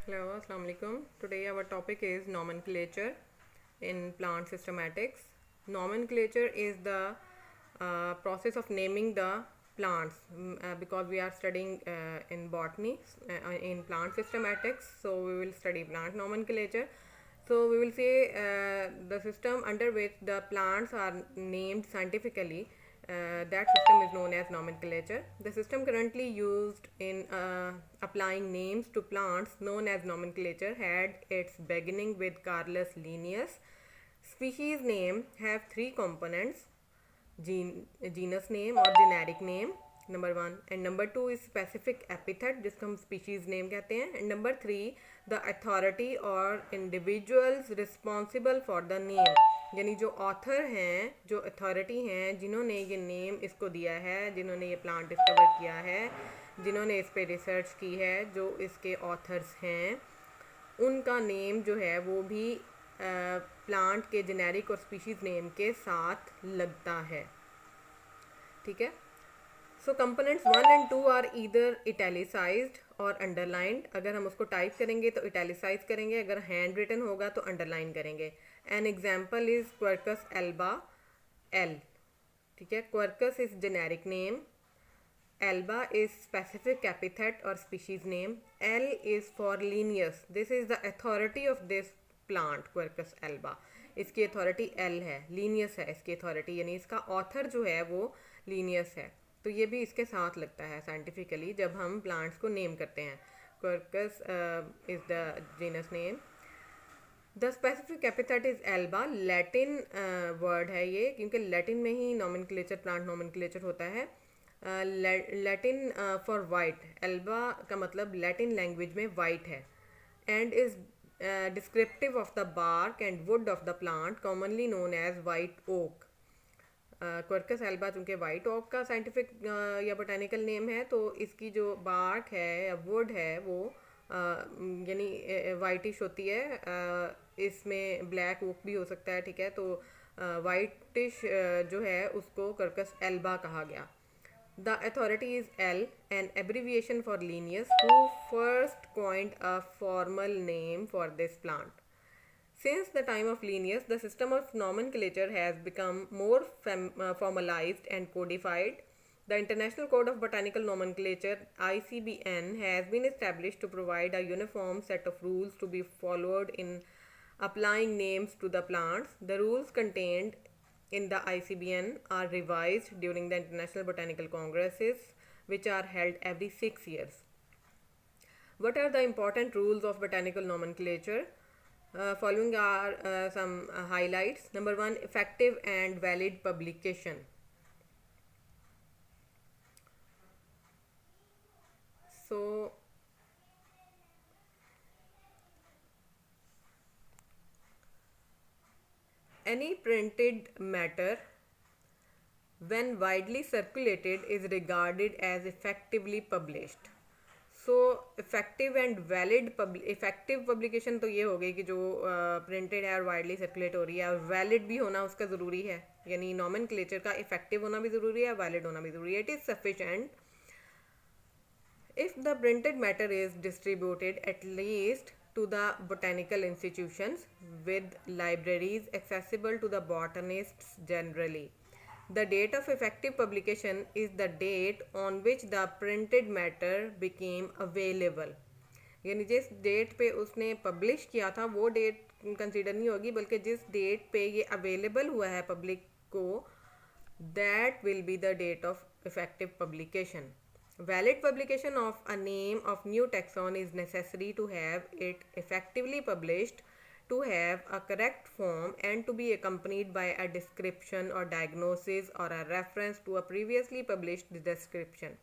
Hello, Assalamu alaikum. Today our topic is nomenclature in plant systematics. Nomenclature is the process of naming the plants because we are studying in botany in plant systematics. So we will study plant nomenclature. So we will say the system under which the plants are named scientifically. That system is known as nomenclature. The system currently used in applying names to plants, known as nomenclature, had its beginning with Carolus Linnaeus. Species name have three components: genus name or generic name, number one, and number two is specific epithet जिसको हम species name कहते हैं, and number three the authority और individuals responsible for the name, यानी जो author हैं, जो authority हैं जिन्होंने ये नेम इसको दिया है, जिन्होंने ये प्लांट डिस्कवर किया है, जिन्होंने इस पर रिसर्च की है, जो इसके ऑथर्स हैं, उनका नेम जो है वो भी प्लांट के जेनेरिक और स्पीशीज नेम के साथ लगता है. ठीक है. So components 1 and 2 are either italicised और अंडरलाइंड. अगर हम उसको टाइप करेंगे तो इटैलिसाइज करेंगे, अगर हैंड रिटन होगा तो अंडरलाइन करेंगे. An example is Quercus alba L. ठीक है. Quercus is generic name, alba is specific epithet और species name, L is for Linnaeus. This is the authority of this plant Quercus alba. इसकी authority L है, Linnaeus है इसकी authority, यानी इसका author जो है वो लीनियस है. तो ये भी इसके साथ लगता है साइंटिफिकली जब हम प्लांट्स को नेम करते हैं. Quirks is the genus name. The specific epithet is Elba. Latin word है ये, क्योंकि लैटिन में ही नोमेनक्लेचर, प्लांट नोमेनक्लेचर होता है. Latin for white. एल्बा का मतलब लैटिन लैंग्वेज में वाइट है. And is descriptive of the bark and wood of the plant, commonly known as white oak. Quercus alba चूँकि वाइट ओक का scientific या botanical name है, तो इसकी जो बार्क है या वुड है वो यानी वाइटिश होती है. इसमें ब्लैक ओक भी हो सकता है. ठीक है. तो वाइटिश जो है उसको क्वर्कस एल्बा कहा गया. The authority is L, an abbreviation for Linnaeus, who first coined a formal name for this plant. Since the time of Linnaeus, the system of nomenclature has become more formalized and codified. The International Code of Botanical Nomenclature (ICBN) has been established to provide a uniform set of rules to be followed in applying names to the plants. The rules contained in the ICBN are revised during the International Botanical Congresses, which are held every 6 years. What are the important rules of botanical nomenclature? Following are some highlights. Number one, effective and valid publication. So any printed matter when widely circulated is regarded as effectively published. So effective and valid effective publication तो ये हो गई कि जो printed है और widely circulate हो रही है, और वैलिड भी होना उसका ज़रूरी है, यानी नोमेनक्लेचर का इफ़ेक्टिव होना भी ज़रूरी है, वैलिड होना भी ज़रूरी है. It is sufficient if the printed matter is distributed at least to the botanical institutions with libraries accessible to the botanists generally. The date of effective publication is the date on which the printed matter became available. यानी जिस date पे उसने publish किया था वो date consider नहीं होगी, बल्कि जिस डेट पे ये अवेलेबल हुआ है पब्लिक को, that will be the date of effective publication. Valid publication of a name of new taxon is necessary to have it effectively published, to have a correct form, and to be accompanied by a description or diagnosis or a reference to a previously published description.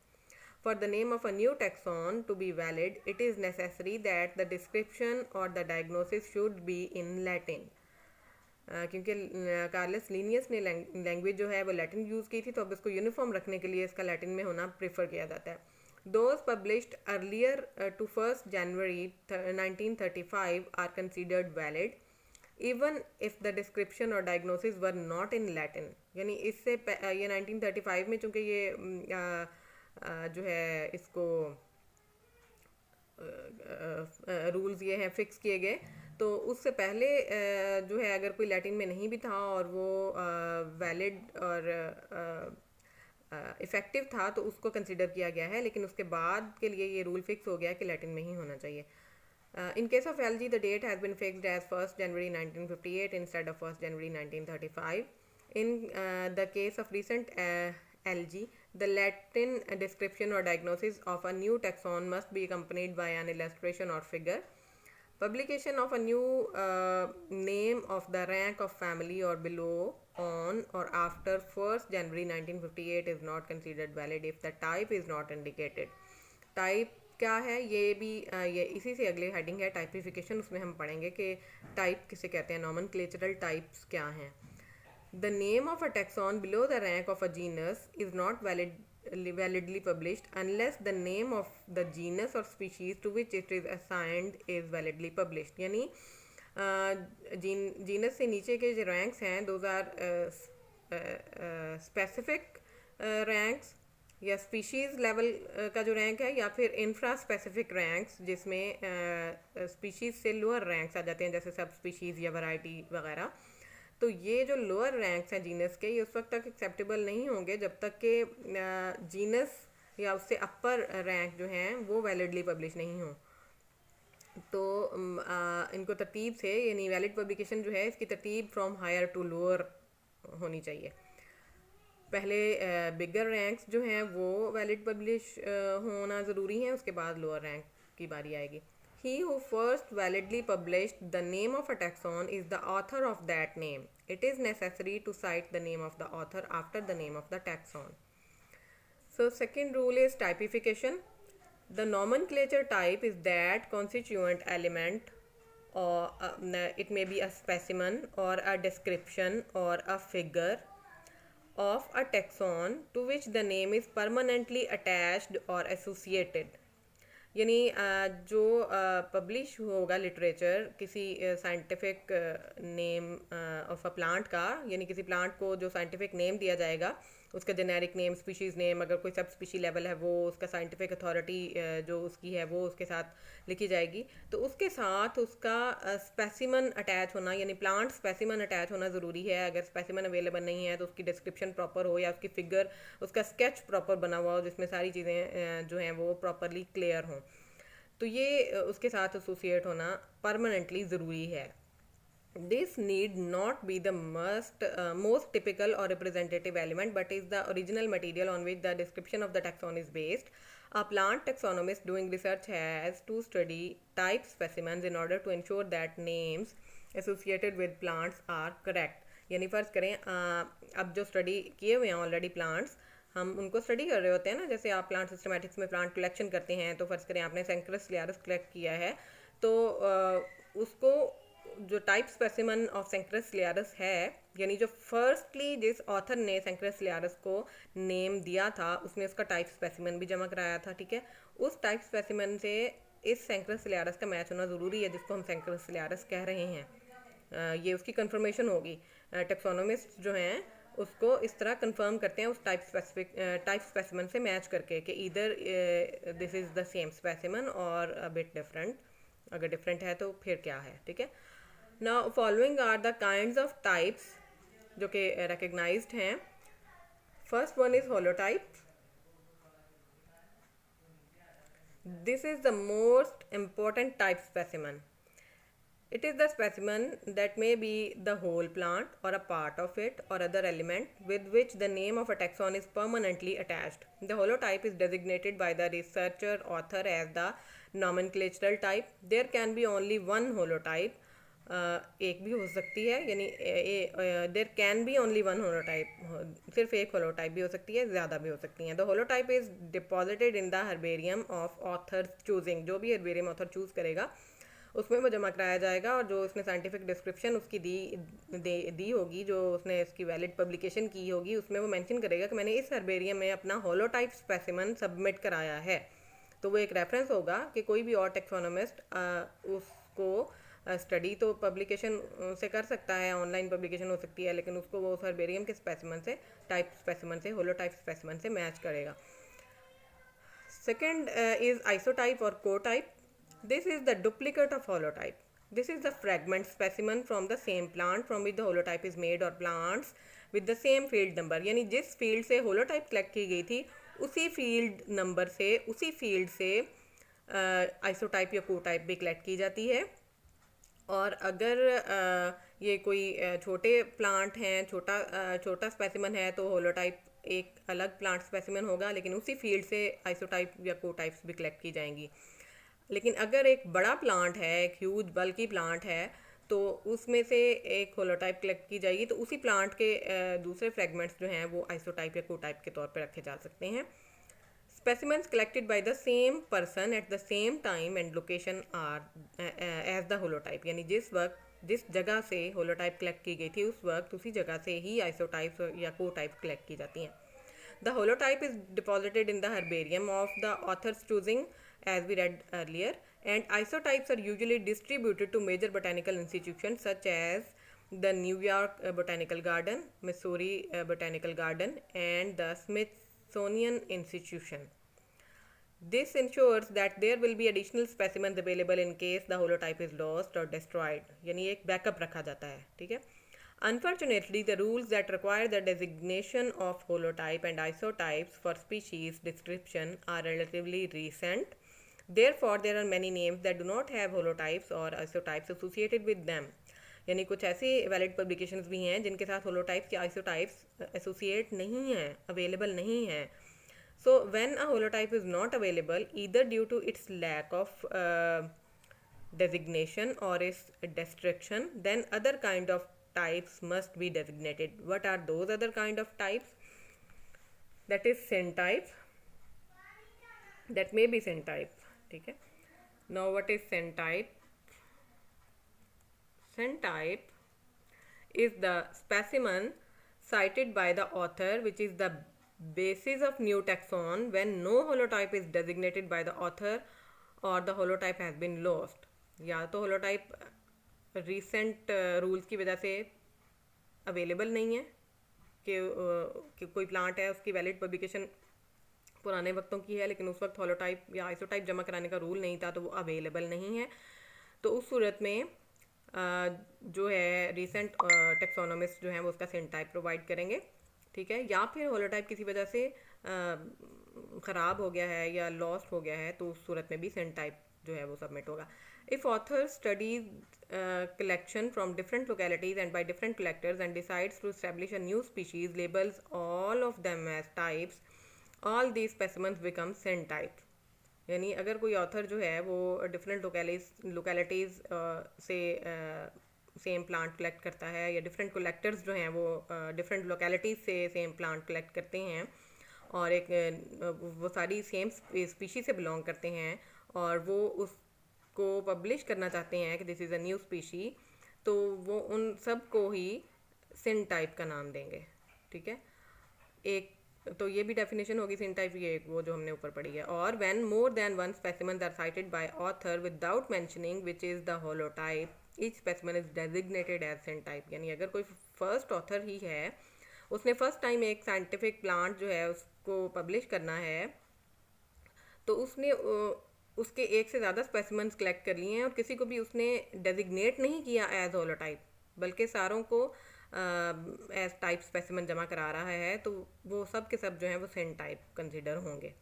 For the name of a new taxon to be valid, it is necessary that the description or the diagnosis should be in Latin. क्योंकि Carolus Linnaeus ने language जो है वो Latin use की थी, तो अब इसको यूनिफॉर्म रखने के लिए इसका लैटिन में होना प्रेफर किया जाता है. Those published earlier to 1st January 1935 are considered valid even if the description or diagnosis were not in Latin. यानी इससे ये 1935 में चूँकि ये जो है इसको रूल्स ये हैं फिक्स किए गए, तो उससे पहले जो है अगर कोई लैटिन में नहीं भी था और वो वैलिड और इफ़ेक्टिव था तो उसको कंसिडर किया गया है, लेकिन उसके बाद के लिए ये रूल फिक्स हो गया कि लैटिन में ही होना चाहिए. In case of LG, the date has been fixed as 1st January 1958 instead of 1st January 1935. In the case of recent LG, the Latin description or diagnosis of a new taxon must be accompanied by an illustration or figure. Publication of a new name of the rank of family or below, on or after 1st January 1958 is not considered valid if the type is not indicated. Type क्या है ये भी ये इसी से अगले heading है typification, उसमें हम पढ़ेंगे कि टाइप किसे कहते हैं, नॉमेनक्लेचरल टाइप्स क्या हैं. The name of a taxon below the rank of a genus is not validly published unless the name of the genus or species to which it is assigned is validly published. यानी genus से नीचे के जो ranks हैं those are specific ranks या species level का जो rank है, या फिर इंफ्रा स्पेसिफिक रैंक्स जिसमें स्पीशीज़ से लोअर रैंक्स आ जाते हैं जैसे सब स्पीशीज़ या वैरायटी वगैरह. तो ये जो लोअर रैंक्स हैं जीनस के, ये उस वक्त तक एक्सेप्टेबल नहीं होंगे जब तक कि जीनस या उससे अपर रैंक जो हैं वो वैलिडली पब्लिश नहीं हो. तो इनको तरतीब से, यानी वैलिड पब्लिकेशन जो है इसकी तरतीब फ्रॉम हायर टू लोअर होनी चाहिए. पहले बिगर रैंक्स जो हैं वो वैलिड पब्लिश होना ज़रूरी है, उसके बाद लोअर रैंक की बारी आएगी. He who first validly published the name of a taxon is the author of that name. It is necessary to cite the name of the author after the name of the taxon. So second rule is typification. The nomenclature type is that constituent element, or it may be a specimen or a description or a figure of a taxon to which the name is permanently attached or associated. यानी जो publish होगा literature किसी scientific name of a plant का, यानी किसी plant को जो scientific name दिया जाएगा उसका जेनेरिक नेम, स्पीशीज़ नेम, अगर कोई सब स्पीशी लेवल है वो उसका साइंटिफिक अथॉरिटी जो उसकी है वो उसके साथ लिखी जाएगी. तो उसके साथ उसका स्पेसिमन अटैच होना, यानी प्लांट स्पेसिमन अटैच होना ज़रूरी है. अगर स्पेसिमन अवेलेबल नहीं है तो उसकी डिस्क्रिप्शन प्रॉपर हो या उसकी फिगर, उसका स्केच प्रॉपर बना हुआ हो जिसमें सारी चीज़ें जो हैं वो प्रॉपरली क्लियर हों. तो ये उसके साथ एसोसिएट होना परमानेंटली ज़रूरी है. This need not be the most typical or representative element, but is the original material on which the description of the taxon is based. A plant taxonomist doing research has to study type specimens in order to ensure that names associated with plants are correct. यानी फ़र्ज़ करें अब जो study किए हुए हैं already plants, हम उनको स्टडी कर रहे होते हैं ना, जैसे आप प्लांट सिस्टमैटिक्स में प्लांट कलेक्शन करते हैं, तो फ़र्ज़ करें आपने सेंकरस लियारस कलेक्ट किया है, तो उसको जो टाइप स्पेसिमन ऑफ सेंकरस लियारस है, यानी जो फर्स्टली जिस ऑथर ने सेंकरस लियारस को नेम दिया था उसने उसका टाइप स्पेसिमन भी जमा कराया था. ठीक है, उस टाइप स्पेसिमन से इस सेंकरस लियारस का मैच होना ज़रूरी है जिसको हम सेंकरस लियारस कह रहे हैं. ये उसकी कंफर्मेशन होगी. टेक्सोनोमिस्ट जो हैं उसको इस तरह कंफर्म करते हैं उस टाइप स्पेसिमन से मैच करके कि इधर this is the same specimen और अ बिट डिफरेंट. अगर डिफरेंट है तो फिर क्या है. ठीक है, now following are the kinds of types जो कि रिकग्नाइज्ड हैं. First one is holotype. This is the most important type specimen. It is the specimen that may be the whole plant or a part of it or other element with which the name of a taxon is permanently attached. The holotype is designated by the researcher author as the nomenclatural type. There can be only one holotype. एक भी हो सकती है, यानी there can be only one holotype. सिर्फ एक holotype भी हो सकती है, ज़्यादा भी हो सकती हैं. The holotype is deposited in the herbarium of author's choosing. जो भी herbarium author choose करेगा उसमें वो जमा कराया जाएगा, और जो उसने साइंटिफिक डिस्क्रिप्शन उसकी दी होगी, जो उसने इसकी वैलिड पब्लिकेशन की होगी, उसमें वो मेंशन करेगा कि मैंने इस हर्बेरियम में अपना होलोटाइप स्पेसिमन सबमिट कराया है. तो वो एक रेफरेंस होगा कि कोई भी और टेक्सोनोमिस्ट उसको स्टडी तो पब्लिकेशन से कर सकता है, ऑनलाइन पब्लिकेशन हो सकती है, लेकिन उसको वो उस हर्बेरियम के स्पेसिमन से, टाइप स्पेसिमन से, होलोटाइप स्पेसिमन से मैच करेगा. सेकेंड इज़ आइसोटाइप और कोटाइप. This is the duplicate of holotype. This is the fragment specimen from the same plant from which the holotype is made or plants with the same field number. यानी जिस field से holotype collect की गई थी उसी field number से उसी field से आइसोटाइप या कोटाइप भी कलेक्ट की जाती है. और अगर ये कोई छोटे प्लांट हैं, छोटा स्पेसिमन है तो होलोटाइप एक अलग प्लांट स्पेसिमन होगा, लेकिन उसी फील्ड से आइसोटाइप या कोटाइप्स भी कलेक्ट की जाएंगी. लेकिन अगर एक बड़ा प्लांट है, एक ह्यूज बल्कि प्लांट है, तो उसमें से एक होलोटाइप कलेक्ट की जाएगी, तो उसी प्लांट के दूसरे फ्रेगमेंट्स जो हैं वो आइसोटाइप या कोटाइप के तौर पर रखे जा सकते हैं. Specimens collected by the same person at the same time and location are as the holotype. यानी जिस जगह से holotype कलेक्ट की गई थी उस वक्त उसी जगह से ही आइसोटाइप्स या कोटाइप्स कलेक्ट की जाती हैं. The holotype is deposited in the herbarium of the author's choosing, as we read earlier, and isotypes are usually distributed to major botanical institutions such as the New York Botanical Garden, Missouri Botanical Garden, and the Smithsonian Institution. This ensures that there will be additional specimens available in case the holotype is lost or destroyed. यानी एक backup रखा जाता है. ठीक है. Unfortunately, the rules that require the designation of holotype and isotypes for species description are relatively recent. Therefore, there are many names that do not have holotypes or isotypes associated with them. यानी कुछ ऐसी valid publications भी हैं जिनके साथ होलोटाइप्स या आइसोटाइप्स associate नहीं हैं, अवेलेबल नहीं हैं. So when a holotype is not available either due to its lack of designation or its destruction, then other kind of types must be designated. What are those other kind of types? That is syntype. That may be syntype. ठीक है. Now what is syntype? Syntype is the specimen cited by the author which is the basis of new taxon when no holotype is designated by the author or the holotype has been lost. या तो holotype recent rules की वजह से available नहीं है कि कोई plant है उसकी वैलिड पब्लिकेशन पुराने वक्तों की है, लेकिन उस वक्त holotype या isotype जमा कराने का रूल नहीं था तो वो अवेलेबल नहीं है. तो उस सूरत में जो है रिसेंट टेक्सोनोमिस्ट जो है वो उसका syntype प्रोवाइड करेंगे. ठीक है. या फिर होलोटाइप किसी वजह से ख़राब हो गया है या लॉस्ट हो गया है तो उस सूरत में भी syntype जो है वो सबमिट होगा. If author studies collection from different localities and by different collectors and decides to establish a new species, labels all of them as types, all these specimens become syntype. यानी अगर कोई author जो है वो different localities से same plant collect करता है या डिफरेंट कलेक्टर्स जो हैं वो डिफरेंट लोकेलिटीज़ से सेम प्लांट कलेक्ट करते हैं और वो सारी सेम स्पीशीज़ से बिलोंग करते हैं और वो उसको पब्लिश करना चाहते हैं कि this is a new species, तो वो उन सब को ही syntype का नाम देंगे. ठीक है. एक तो ये भी डेफिनेशन होगी syntype, ये वो जो हमने ऊपर पढ़ी है. और when more than one specimens are cited by author without mentioning which is the holotype, each specimen is designated as syntype. यानी अगर कोई फर्स्ट ऑथर ही है, उसने फर्स्ट टाइम एक साइंटिफिक प्लांट जो है उसको पब्लिश करना है, तो उसने उसके एक से ज़्यादा स्पेसिमन्स कलेक्ट कर लिए हैं और किसी को भी उसने डेजिग्नेट नहीं किया एज होलोटाइप, बल्कि सारों को एज टाइप स्पेसिमन जमा करा रहा है, तो वो सब के सब जो हैं वो syntype कंसिडर होंगे.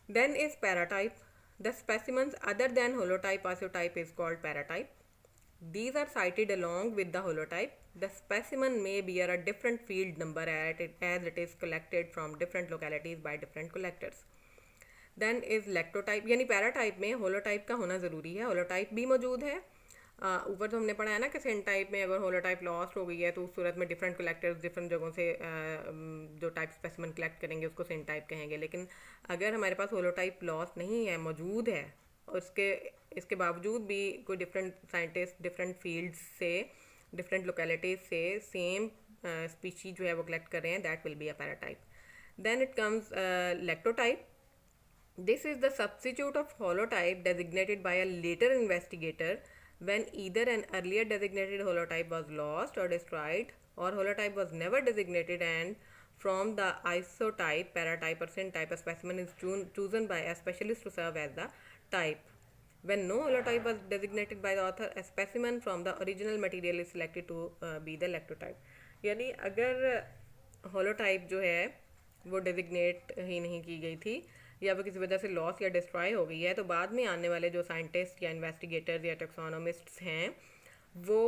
Then is paratype. The specimens other than holotype isotype is called paratype. These are cited along with the holotype. The specimen may bear a different field number as it is collected from different localities by different collectors. Then is lactotype. यानी paratype में holotype का होना ज़रूरी है, holotype भी मौजूद है. ऊपर तो हमने पढ़ा है ना कि syntype में अगर होलोटाइप लॉस्ट हो गई है तो उस सूरत में डिफरेंट कलेक्टर्स डिफरेंट जगहों से जो टाइप स्पेसिमन कलेक्ट करेंगे उसको syntype कहेंगे. लेकिन अगर हमारे पास होलोटाइप लॉस्ट नहीं है, मौजूद है, और इसके बावजूद भी कोई डिफरेंट साइंटिस्ट डिफरेंट फील्ड्स से डिफरेंट लोकेलिटीज़ से सेम स्पीशी जो है वो कलेक्ट कर रहे हैं, that will be a paratype. Then it comes lectotype. This is the substitute of holotype designated by a later investigator when either an earlier designated holotype was lost or destroyed or holotype was never designated, and from the isotype, paratype or syntype a specimen is chosen by a specialist to serve as the type. When no holotype was designated by the author, a specimen from the original material is selected to be the lectotype. यानी अगर holotype जो है वो designate ही नहीं की गई थी या वो किसी वजह से लॉस या डिस्ट्रॉय हो गई है, तो बाद में आने वाले जो साइंटिस्ट या इन्वेस्टिगेटर्स या टेक्सोनोमिस्ट्स हैं वो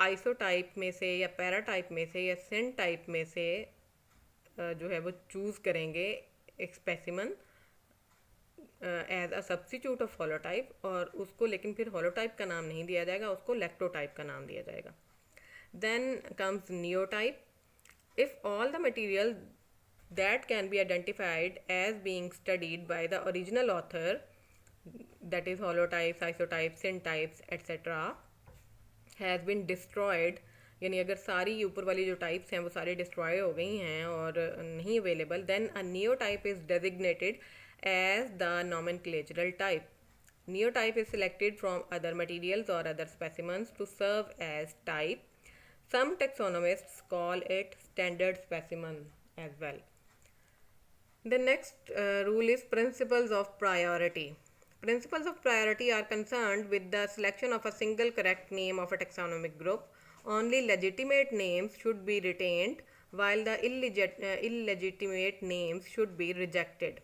आइसोटाइप में से या पैराटाइप में से या सिन टाइप में से जो है वो चूज़ करेंगे एक specimen as a substitute of holotype, और उसको लेकिन फिर हॉलोटाइप का नाम नहीं दिया जाएगा, उसको लैक्टोटाइप का नाम दिया जाएगा. Then comes neotype. If all the material that can be identified as being studied by the original author, that is holotypes, isotypes, syntypes, etc., has been destroyed, यानी अगर सारी ऊपर वाली जो टाइप्स हैं वो सारी डिस्ट्रॉय हो गई हैं और नहीं available, then a neotype is designated as the nomenclatural type. Neotype is selected from other materials or other specimens to serve as type. Some taxonomists call it standard specimen as well. The next rule is principles of priority. Principles of priority are concerned with the selection of a single correct name of a taxonomic group. Only legitimate names should be retained, while the illegitimate names should be rejected.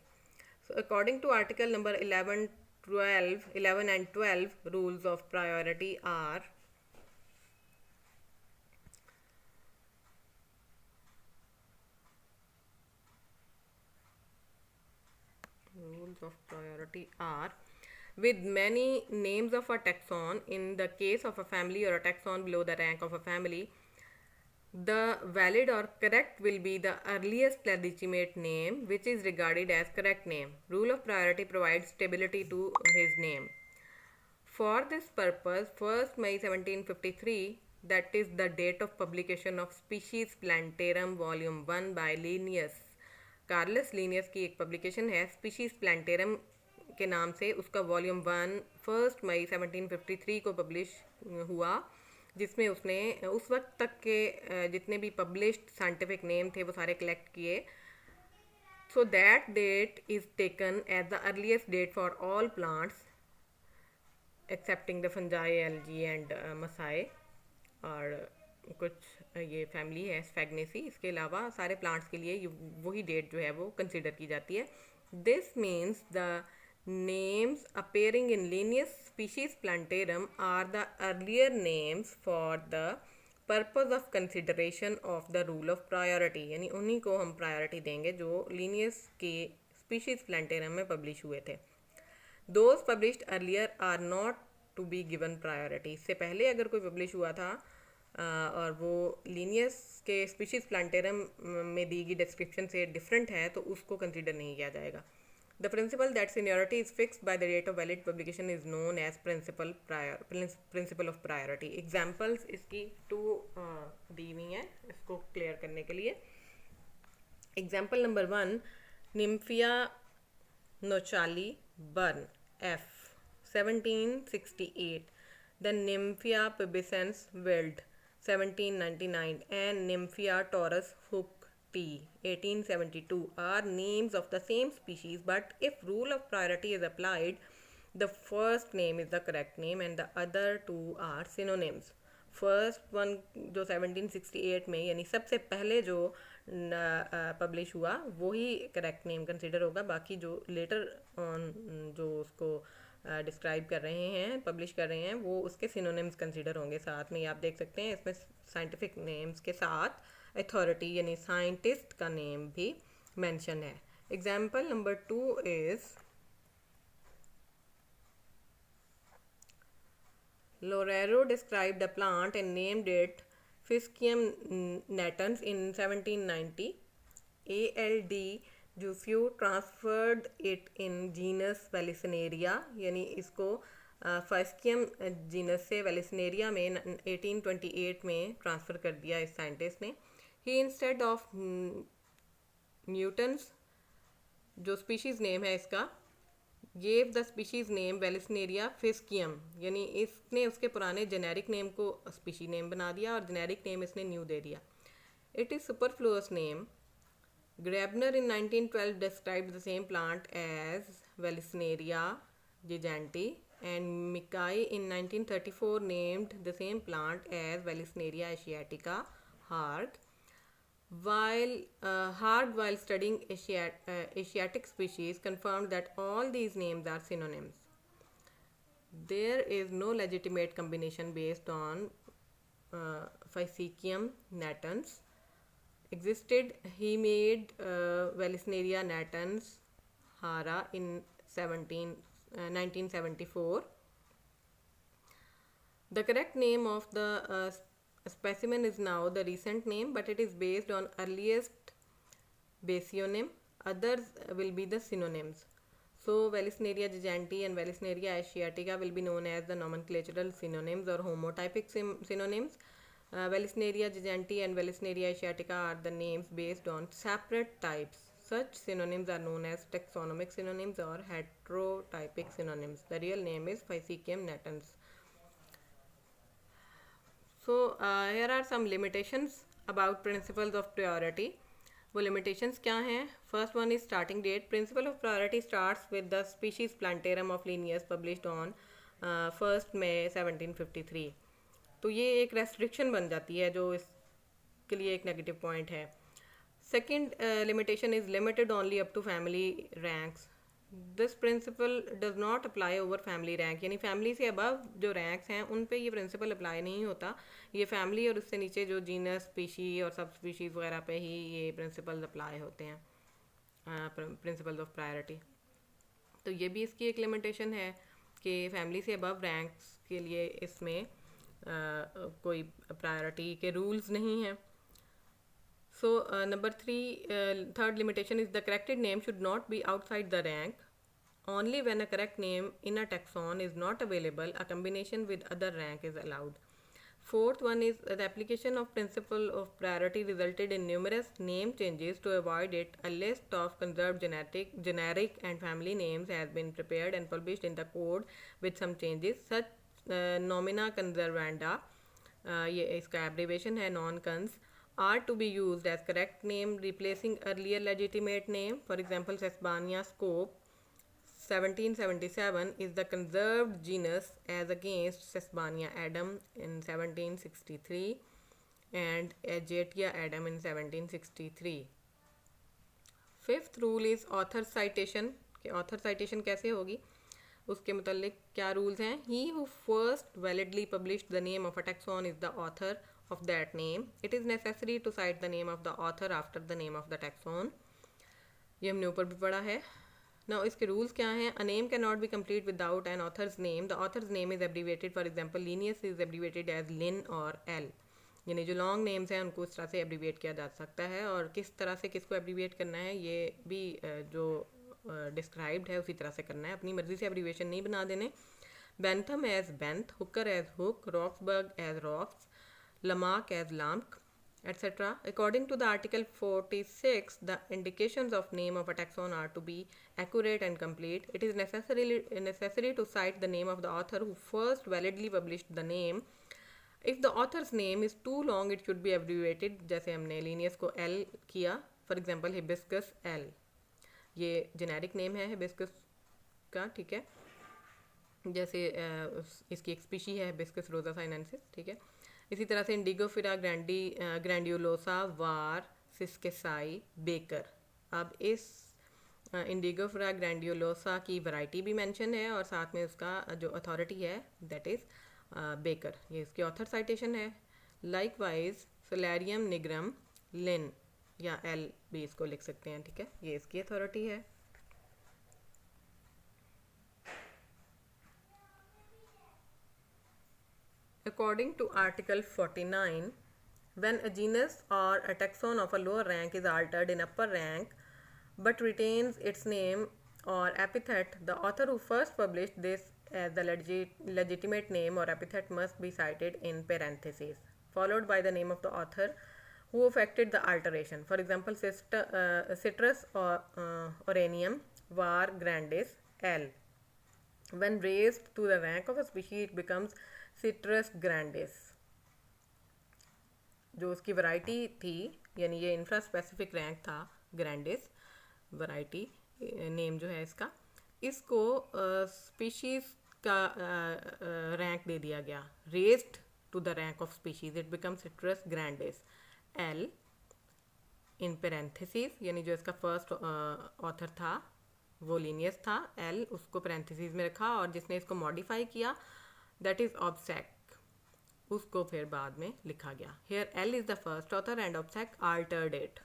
So, according to article number 11 and 12, rules of priority are: with many names of a taxon. In the case of a family or a taxon below the rank of a family, the valid or correct will be the earliest legitimate name, which is regarded as correct name. Rule of priority provides stability to his name. For this purpose, 1st May 1753, that is the date of publication of Species Plantarum Volume 1 by Linnaeus. Carolus Linnaeus की एक publication है species plantarum के नाम से, उसका volume 1 1 मई 1753 को publish हुआ, जिसमें उसने उस वक्त तक के जितने भी पब्लिश्ड साइंटिफिक नेम थे वो सारे कलेक्ट किए. So that date is taken as the earliest date for all plants excepting the fungi, algae and mosses, और कुछ ये फैमिली है स्फैग्नेसी, इसके अलावा सारे प्लांट्स के लिए वही डेट जो है वो कंसिडर की जाती है. This means the names appearing in Linnaeus Species Plantarum are the earlier names for the purpose of consideration of the rule of priority. यानी उन्हीं को हम प्रायोरिटी देंगे जो लीनियस के स्पीशीज प्लांटेरम में पब्लिश हुए थे. Those published earlier are not to be given priority. इससे पहले अगर कोई पब्लिश हुआ था और वो लीनियस के स्पीशीज प्लांटेरम में दी गई डिस्क्रिप्शन से डिफरेंट है तो उसको कंसिडर नहीं किया जाएगा. The principle that seniority is fixed by the date of valid publication is known as principle of priority. Examples इसकी 2 दी हुई हैं इसको क्लियर करने के लिए. Example number 1, Nymphaea nouchali Burm F 1768, the Nymphaea pubescens Willd 1799, and Nymphia taurus Hook T 1872 are names of the same species, but if rule of priority is applied, the first name is the correct name and the other two are synonyms. First one जो 1768 में यानी सबसे पहले जो publish हुआ वही correct name consider होगा, बाकी जो लेटर जो उसको डिस्क्राइब कर रहे हैं, पब्लिश कर रहे हैं, वो उसके सिनोनिम्स कंसिडर होंगे. साथ में आप देख सकते हैं इसमें साइंटिफिक नेम्स के साथ अथॉरिटी यानी साइंटिस्ट का नेम भी मेंशन है. Example number 2 is Lorero described a plant and named it Fiscium natans in 1790. A.L.D. Jussieu transferred it in genus Vallisneria, यानी इसको Fiscium जीनस से Vallisneria में 1828 में ट्रांसफ़र कर दिया इस साइंटिस्ट ने. He instead of Newtons जो स्पीशीज़ नेम है इसका gave the species name Vallisneria fiscium, यानी इसने उसके पुराने जेनेरिक नेम को स्पीशी नेम बना दिया और जेनेरिक नेम इसने न्यू दे दिया. It is superfluous name. Grabner in 1912 described the same plant as Vallisneria gigantea and Mikai in 1934 named the same plant as Vallisneria asiatica, Harg. While studying Asiatic species, confirmed that all these names are synonyms. There is no legitimate combination based on Physacium natans existed. He made Vallisneria natans Hara in 1974. The correct name of the specimen is now the recent name, but it is based on earliest basionym. Others will be the synonyms. So Vallisneria gigantea and Vallisneria asiatica will be known as the nomenclatural synonyms or homotypic synonyms. Vallisneria gigantea and Vallisneria asiatica are the names based on separate types. Such synonyms are known as taxonomic synonyms or heterotypic synonyms. The real name is Physacium natans. So here are some limitations about principles of priority. वो limitations क्या हैं? First one is starting date. Principle of priority starts with the species Plantarum of Linnaeus published on 1st May 1753. तो ये एक restriction बन जाती है जो इसके लिए एक negative point है. Second limitation is limited only up to family ranks. This principle does not apply over family rank. यानी family से above जो ranks हैं उन पे ये principle apply नहीं होता. ये family और उससे नीचे जो genus, species और सब species वगैरह पे ही ये principles apply होते हैं, principles of priority. तो ये भी इसकी एक limitation है कि family से above ranks के लिए इसमें कोई priority के rules नहीं हैं. So number 3, third limitation is the corrected name should not be outside the rank. Only when a correct name in a taxon is not available, a combination with other rank is allowed. Fourth one is the application of principle of priority resulted in numerous name changes. To avoid it, a list of conserved generic and family names has been prepared and published in the code with some changes. Such nomina conservanda, ये इसका abbreviation है non-cons, are to be used as correct name replacing earlier legitimate name. For example, Sesbania scope 1777 is the conserved genus as against Sesbania adam in 1763 and Agetia adam in 1763. Fifth rule is author citation. कि author citation कैसे होगी उसके मुतालिक क्या rules हैं. He who first validly published the name of a taxon is the author of that name. It is necessary to cite the name of the author after the name of the taxon. ये हमने ऊपर भी पढ़ा है. Now इसके rules क्या हैं? A name cannot be complete without an author's name. The author's name is abbreviated. For example, Linnaeus is abbreviated as Lin और L. यानी जो long names हैं उनको इस तरह से abbreviate किया जा सकता है और किस तरह से किसको abbreviate करना है ये भी जो described है उसी तरह से करना है. अपनी मर्जी से abbreviation नहीं बना देने. Bentham as Benth, Hooker as Hook, Roxburgh as Rox, Lamarck as Lamarck, etc. According to the article 46, the indications of name of a taxon are to be accurate and complete. It is necessary to cite the name of the author who first validly published the name. If the author's name is too long, it should be abbreviated. जैसे हमने Linnaeus को L किया. For example, hibiscus L. ये generic name है hibiscus का, ठीक है. जैसे इसकी एक species है hibiscus rosa sinensis, ठीक है. इसी तरह से इंडिगोफिरा ग्रैंडियोलोसा वार सिस्केसाई बेकर. अब इस इंडिगोफिरा ग्रैंडियोलोसा की वैरायटी भी मेंशन है और साथ में उसका जो अथॉरिटी है दैट इज़ बेकर. ये इसकी ऑथर साइटेशन है. लाइकवाइज सोलेरियम निग्रम लिन या एल भी इसको लिख सकते हैं, ठीक है. ये इसकी अथॉरिटी है. According to Article 49, when a genus or a taxon of a lower rank is altered in upper rank but retains its name or epithet, the author who first published this as the legitimate name or epithet must be cited in parentheses, followed by the name of the author who effected the alteration. For example, Citrus or Oranium var grandis L. When raised to the rank of a species, it becomes Citrus grandis. जो उसकी variety थी यानी ये infra specific rank था grandis variety name जो है इसका, इसको स्पीशीज़ का रैंक दे दिया गया, raised to the rank of species, it become Citrus grandis. L in parenthesis, यानी जो इसका फर्स्ट ऑथर था वो लीनियस था, एल उसको पेरेंथेसिस में रखा, और जिसने इसको मॉडिफाई किया दैट इज ऑब्सेक, उसको फिर बाद में लिखा गया। Here L is the first author and ऑब्सेक आल्टर्ड इट।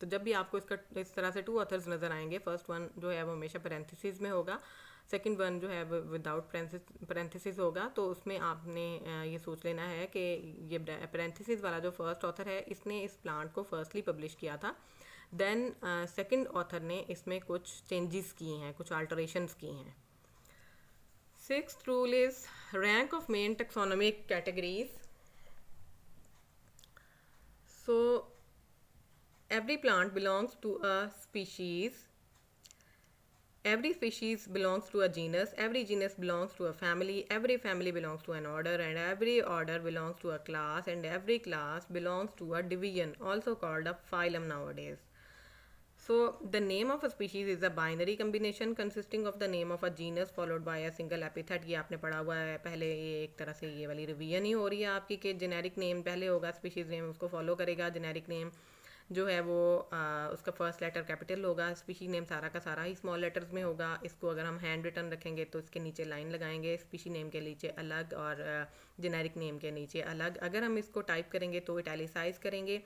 तो जब भी आपको इसका इस तरह से 2 ऑथर्स नज़र आएंगे, फर्स्ट वन जो है वो हमेशा पेरेंथेसिस में होगा, सेकंड वन जो है वो विदाउट पेरेंथेसिस होगा। तो उसमें आपने ये सोच लेना है कि ये पेरेंथेसिस वाला जो फर्स्ट ऑथर है इसने इस प्लांट को फर्स्टली पब्लिश किया था, देन सेकंड ऑथर ने इसमें कुछ चेंजेस किए हैं, कुछ अल्टरेशंस की हैं। Sixth rule is rank of main taxonomic categories. So every plant belongs to a species, every species belongs to a genus, every genus belongs to a family, every family belongs to an order, and every order belongs to a class, and every class belongs to a division, also called a phylum nowadays. So the name of a species is a binary combination consisting of the name of a genus followed by a single epithet। ये आपने पढ़ा हुआ है पहले, ये एक तरह से ये वाली रिवीजन ही हो रही है आपकी कि जेनेरिक नेम पहले होगा, स्पीशीज़ नेम उसको फॉलो करेगा, जेनेरिक नेम जो है वो उसका फर्स्ट लेटर कैपिटल होगा, स्पीशी नेम सारा का सारा ही स्मॉल लेटर्स में होगा। इसको अगर हम हैंड रिटन रखेंगे तो इसके नीचे लाइन लगाएंगे, स्पीशी नेम के नीचे अलग और जेनेरिक नेम के नीचे अलग। अगर हम इसको टाइप करेंगे तो इटैलिसाइज करेंगे।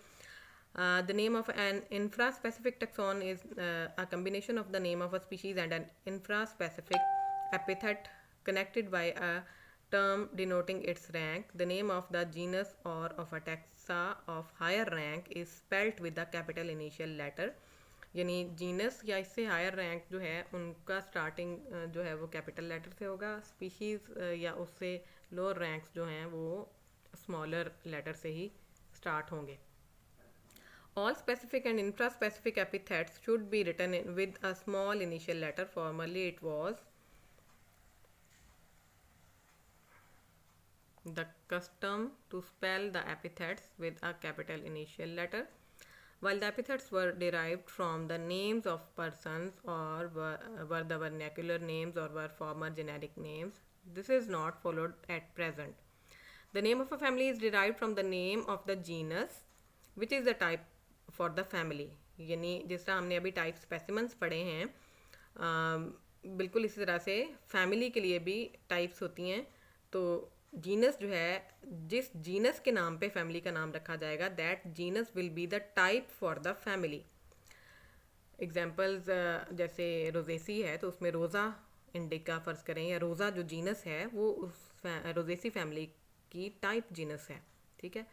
The name of an infra specific taxon is a combination of the name of a species and an infra specific epithet connected by a term denoting its rank. The name of the genus or of a taxa of higher rank is spelt with the capital initial letter। यानी genus या इससे higher rank जो है उनका starting जो है वो capital letter से होगा, स्पीशीज़ या उससे लोअर रैंक्स जो हैं वो स्मॉलर लेटर से ही स्टार्ट होंगे। All specific and infraspecific epithets should be written with a small initial letter. Formerly it was the custom to spell the epithets with a capital initial letter. While the epithets were derived from the names of persons or were the vernacular names or were former generic names, this is not followed at present. The name of a family is derived from the name of the genus which is the type for the family। यानी जिस तरह हमने अभी type specimens पढ़े हैं, बिल्कुल इसी तरह से फैमिली के लिए भी टाइप्स होती हैं। तो जीनस जो है, जिस जीनस के नाम पे फैमिली का नाम रखा जाएगा that genus will be the type for the family. Examples जैसे रोजेसी है तो उसमें रोज़ा इंडिका फ़र्ज़ करें, या रोज़ा जो जीनस है वो उस रोजेसी फैमिली की टाइप जीनस है, ठीक है।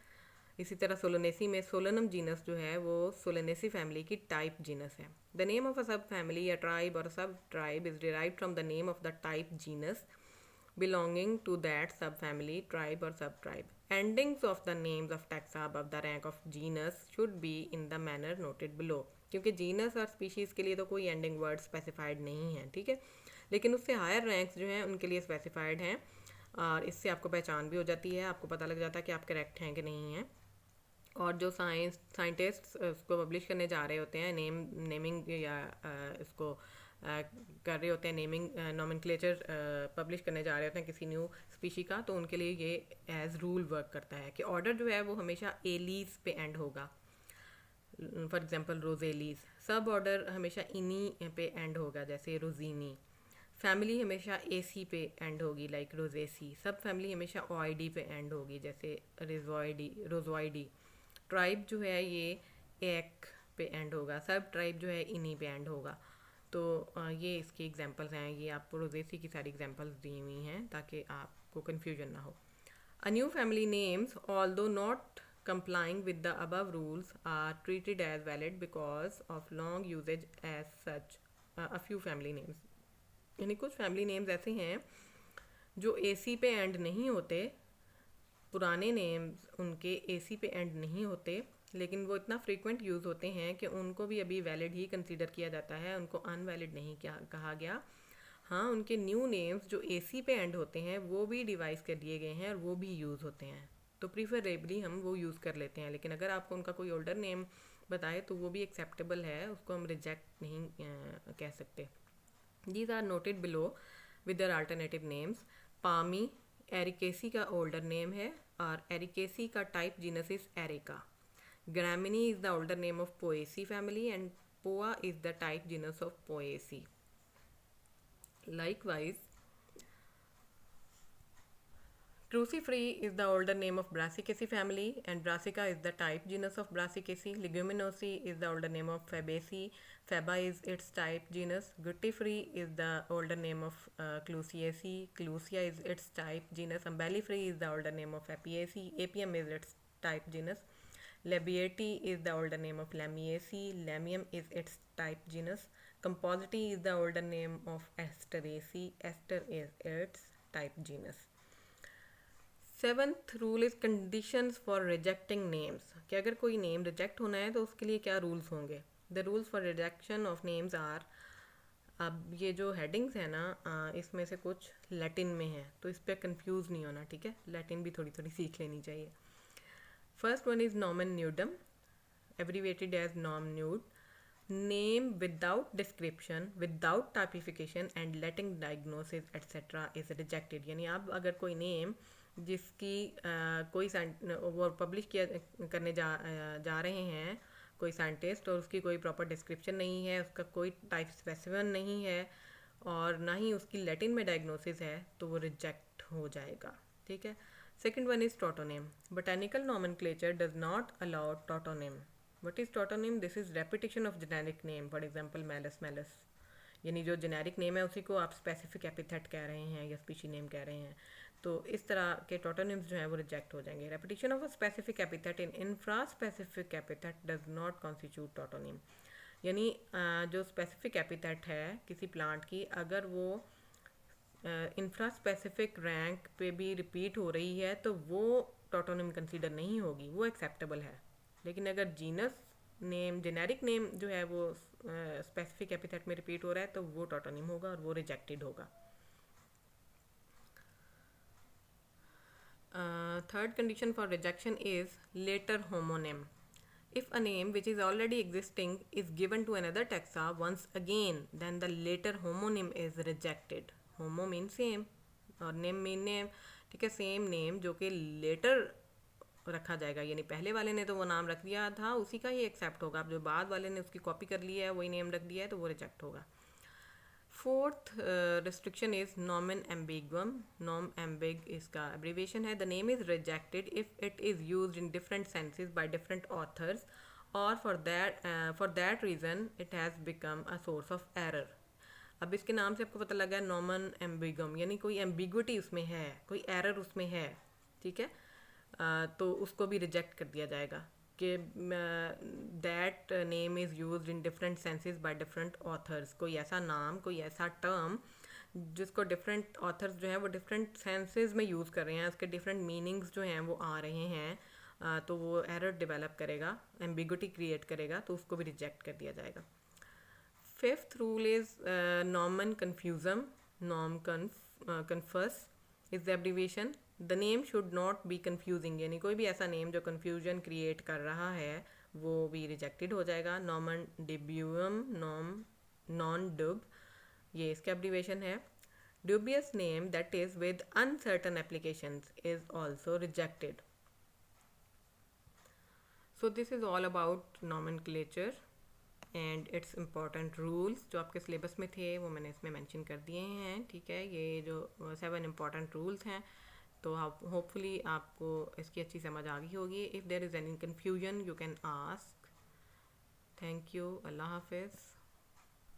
इसी तरह सोलोनेसी में सोलोनम जीनस जो है वो सोलोनेसी फैमिली की टाइप जीनस है। द नेम ऑफ अ सब फैमिली या ट्राइब और सब tribe is derived from the name of the type genus belonging to that subfamily, tribe or subtribe. Endings of the names of taxa above the rank of genus should be in the manner noted below। क्योंकि genus और species के लिए तो कोई ending word specified नहीं है, ठीक है, लेकिन उससे हायर रैंक्स जो हैं उनके लिए स्पेसिफाइड हैं, और इससे आपको पहचान भी हो जाती है, आपको पता लग जाता है कि आप करेक्ट हैं कि नहीं हैं। और जो साइंटिस्ट उसको पब्लिश करने जा रहे होते हैं, नेमिंग या इसको कर रहे होते हैं, नेमिंग नॉमेनक्लेचर पब्लिश करने जा रहे होते हैं किसी न्यू स्पीशी का, तो उनके लिए ये एज रूल वर्क करता है कि ऑर्डर जो है वो हमेशा एलीज पे एंड होगा। For example Rosales. Suborder हमेशा इनी पे एंड होगा जैसे रोजीनी। फैमिली हमेशा एसी पे एंड होगी लाइक रोजेसी। सब फैमिली हमेशा ओआईडी पे एंड होगी जैसे रोजोइडी। ट्राइब जो है ये एक पे एंड होगा, सब ट्राइब जो है इनी पे एंड होगा। तो ये इसकी एग्जांपल्स हैं, ये आपको रोजेसी की सारी एग्जांपल्स दी हुई हैं ताकि आपको कन्फ्यूजन ना हो। A new family names although not complying with the above rules are treated as valid because of long usage as such। a few family names, यानी कुछ फैमिली नेम्स ऐसे हैं जो एसी पे एंड नहीं होते, पुराने नेम्स उनके एसी पे एंड नहीं होते, लेकिन वो इतना फ्रीक्वेंट यूज़ होते हैं कि उनको भी अभी वैलिड ही कंसीडर किया जाता है, उनको अनवैलिड नहीं कहा गया। हाँ, उनके न्यू नेम्स जो एसी पे एंड होते हैं वो भी डिवाइस कर दिए गए हैं और वो भी यूज़ होते हैं, तो प्रीफरेबली हम वो यूज़ कर लेते हैं। लेकिन अगर आपको उनका कोई ओल्डर नेम बताए तो वो भी एक्सेप्टेबल है, उसको हम रिजेक्ट नहीं कह सकते। These are noted below. with their alternative names. Palmy Ericaceae का older name है और Ericaceae का type genus is Erica. Gramineae is the older name of Poaceae family and Poa is the type genus of Poaceae. Likewise, Cruciferae is the older name of Brassicaceae family and Brassica is the type genus of Brassicaceae. Leguminosae is the older name of Fabaceae. Faba is its type genus. Guttiferae is the older name of Clusiaceae. Clusia is its type genus. Umbelliferae is the older name of Apiaceae. Apium is its type genus. Labiatae is the older name of Lamiaceae. Lamium is its type genus. Compositae is the older name of Asteraceae. Aster is its type genus. Seventh rule is conditions for rejecting names कि अगर कोई name reject होना है तो उसके लिए क्या rules होंगे. The rules for rejection of names are, अब ये जो हेडिंग्स है ना इसमें से कुछ लैटिन में है तो इस पर कंफ्यूज नहीं होना, ठीक है. लैटिन भी थोड़ी थोड़ी सीख लेनी चाहिए. First one is nomen nudum, abbreviated as nom nud. Name without description, without typification and Latin diagnosis etcetera is rejected. यानी आप अगर कोई नेम जिसकी कोई वो पब्लिश किया करने जा रहे हैं कोई साइंटिस्ट और उसकी कोई प्रॉपर डिस्क्रिप्शन नहीं है, उसका कोई टाइप स्पेसिफिन नहीं है और ना ही उसकी लैटिन में डायग्नोसिस है तो वो रिजेक्ट हो जाएगा, ठीक है. Second one is टॉटोनिम. Botanical nomenclature does not allow टॉटोनिम. What is टॉटोनिम? This is repetition of generic name. For example Malus Malus, यानी जो जेनेरिक नेम है उसी को आप स्पेसिफिक एपिथेट कह रहे हैं या स्पीशी नेम कह रहे हैं. तो इस तरह के टॉटोनिम्स जो हैं वो रिजेक्ट हो जाएंगे. Repetition of a specific epithet in infra specific epithet does not constitute टॉटोनिम. यानी जो स्पेसिफिक एपिथेट है किसी प्लांट की, अगर वो इंफ्रा स्पेसिफिक रैंक पे भी रिपीट हो रही है तो वो टॉटोनिम कंसीडर नहीं होगी, वो एक्सेप्टेबल है. लेकिन अगर जीनस नेम, जेनेरिक नेम जो है वो स्पेसिफिक एपिथेट में रिपीट हो रहा है तो वो टॉटोनिम होगा और वो रिजेक्टेड होगा. Third condition for rejection is later homonym. If a name which is already existing is given to another taxa once again, then the later homonym is rejected. Homo means same और name mean name, ठीक है. Same name जो कि letter रखा जाएगा, यानी पहले वाले ने तो वो नाम रख दिया था उसी का ही एक्सेप्ट होगा. अब जो बाद वाले ने उसकी कॉपी कर लिया है वही नेम रख दिया है तो वो रिजेक्ट होगा. Fourth restriction is nomen ambiguum. Nom ambig इसका एब्रीवेशन है. The name is rejected if it is used in different senses by different authors और for that reason it has become a source of error. अब इसके नाम से आपको पता लगा नॉमन एम्बिगम, यानी कोई एम्बिग्विटी उसमें है, कोई एरर उसमें है, ठीक है. तो उसको भी रिजेक्ट कर दिया जाएगा कि that name is used in different senses by different authors. कोई ऐसा नाम, कोई ऐसा टर्म जिसको डिफरेंट ऑथर्स जो हैं वो डिफरेंट सेंसेस में यूज़ कर रहे हैं, उसके डिफरेंट मीनिंग्स जो हैं वो आ रहे हैं, तो वो एरर डेवलप करेगा, एम्बिग्विटी क्रिएट करेगा, तो उसको भी रिजेक्ट कर दिया जाएगा. Fifth rule is nomen confusum. Nom confus is the abbreviation. The name should not be confusing, यानी कोई भी ऐसा नेम जो कन्फ्यूजन क्रिएट कर रहा है वो भी रिजेक्टेड हो जाएगा. नॉमन डिब्यूम, नॉन डुब, ये इसका एब्रीवेशन है. Dubious name that is with uncertain applications is also rejected. So this is all about nomenclature and it's important rules. जो आपके सिलेबस में थे वो मैंने इसमें मेंशन कर दिए हैं, ठीक है. ये जो 7 इम्पॉर्टेंट रूल्स हैं तो होपफुली आपको इसकी अच्छी समझ आ गई होगी. If there is any confusion you can ask. Thank you. अल्लाह हाफिज़.